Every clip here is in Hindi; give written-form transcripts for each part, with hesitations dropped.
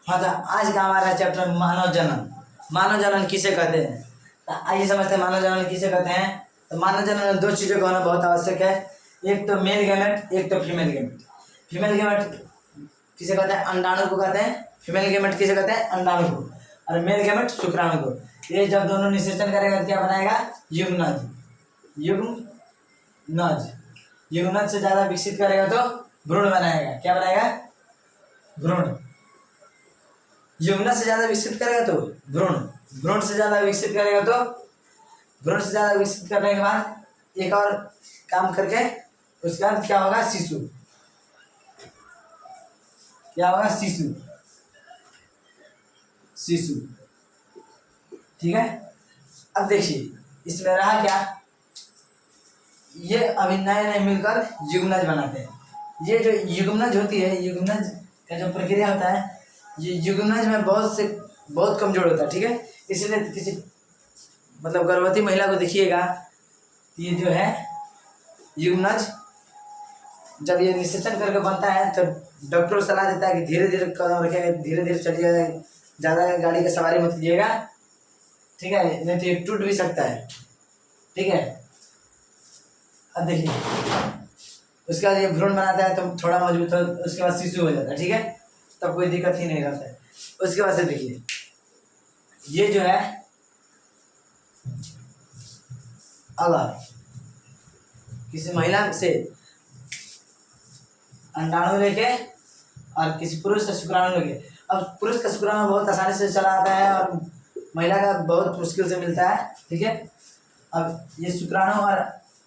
हाँ, तो आज का हमारा चैप्टर मानव जनन। मानव जनन किसे कहते हैं, तो आइए समझते हैं मानव जनन किसे कहते हैं। तो मानव जनन में दो चीज़ों का होना बहुत आवश्यक है, एक तो मेल गैमेट, एक तो फीमेल गैमेट। फीमेल गैमेट किसे कहते हैं, अंडाणु को कहते हैं। फीमेल गैमेट किसे कहते हैं, अंडाणु को। और मेल गैमेट शुक्राणु को। ये जब दोनों निषेचन करेगा क्या बनाएगा, युग्मनज। युग्मनज युग्मनज से ज्यादा विकसित करेगा तो भ्रूण बनाएगा। क्या बनाएगा, भ्रूण। युग्मनज से ज्यादा विकसित करेगा तो भ्रूण। भ्रूण से ज्यादा विकसित करेगा तो भ्रूण से ज्यादा विकसित करने के बाद एक और काम करके उसके बाद क्या होगा, शिशु। क्या होगा, शिशु। शिशु, ठीक है। अब देखिए इसमें रहा क्या, ये अभी नए नए मिलकर युग्मनज बनाते हैं। ये जो युग्मनज होती है, युग्मनज का जो प्रक्रिया होता है, ये युग्मनज में बहुत कमजोर होता है, ठीक है। इसलिए किसी मतलब गर्भवती महिला को देखिएगा, ये जो है युग्मनज जब ये निषेचन करके बनता है तो डॉक्टर सलाह देता है कि धीरे धीरे कदम रखिएगा, धीरे धीरे चलिएगा, ज़्यादा गाड़ी की सवारी मत कीजिएगा, ठीक है, नहीं तो ये टूट भी सकता है, ठीक है। अब देखिए उसके बाद ये भ्रूण बनाता है तो थोड़ा मजबूत हो, उसके बाद शिशु हो जाता है, ठीक है, तब कोई दिक्कत ही नहीं रहता है। उसके बाद से देखिए ये जो है अगर किसी महिला से अंडाणु लेके और किसी पुरुष से शुक्राणु लेके, अब पुरुष का शुक्राणु बहुत आसानी से चला आता है और महिला का बहुत मुश्किल से मिलता है, ठीक है। अब ये शुक्राणु और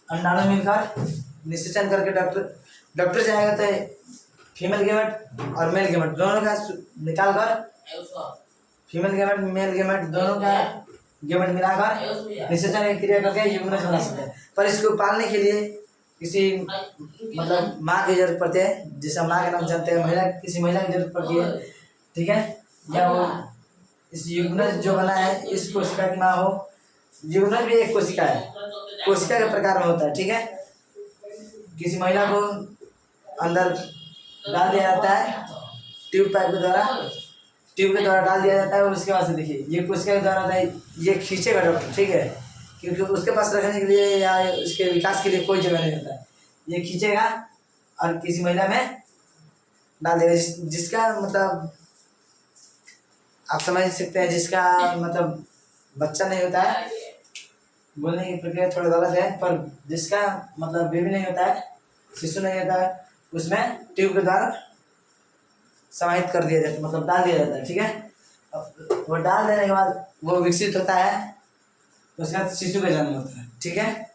अंडाणु मिलकर निषेचन करके डॉक्टर जाएगा तो फीमेल गैमेट और मेल गैमेट दोनों का निकाल कर, फीमेल गैमेट मेल गैमेट दोनों का गैमेट मिलाकर निषेचन की क्रिया करके युग्मनज बना सकते हैं। पर इसको पालने के लिए किसी मतलब माँ की जरूरत पड़ती है, जिसे माँ के नाम जानते हैं, महिला किसी महिला की जरूरत पड़ती है, ठीक है। या वो इस युग्मनज जो बना है इस कोशिका की माँ हो। युग्मनज भी एक कोशिका है, कोशिका के प्रकार में होता है, ठीक है। किसी महिला को अंदर डाल दिया जाता है ट्यूब पाइप के द्वारा, ट्यूब के द्वारा डाल दिया जाता है। और उसके बाद से देखिए ये कोशिका के द्वारा होता है, ये खींचेगा डॉक्टर, ठीक है, क्योंकि उसके पास रखने के लिए या उसके विकास के लिए कोई जगह नहीं होता है। ये खींचेगा और किसी महिला में डाल देगा, जिसका मतलब आप समझ सकते हैं, जिसका मतलब बच्चा नहीं होता है, बोलने की प्रक्रिया थोड़ा गलत है, पर जिसका मतलब बेबी नहीं होता है, शिशु नहीं होता है, उसमें ट्यूब के द्वारा समाहित कर दिया जाता है, मतलब डाल दिया जाता है, ठीक है। अब वो डाल देने के बाद वो विकसित होता है, उसके बाद शिशु का जन्म होता है, ठीक है।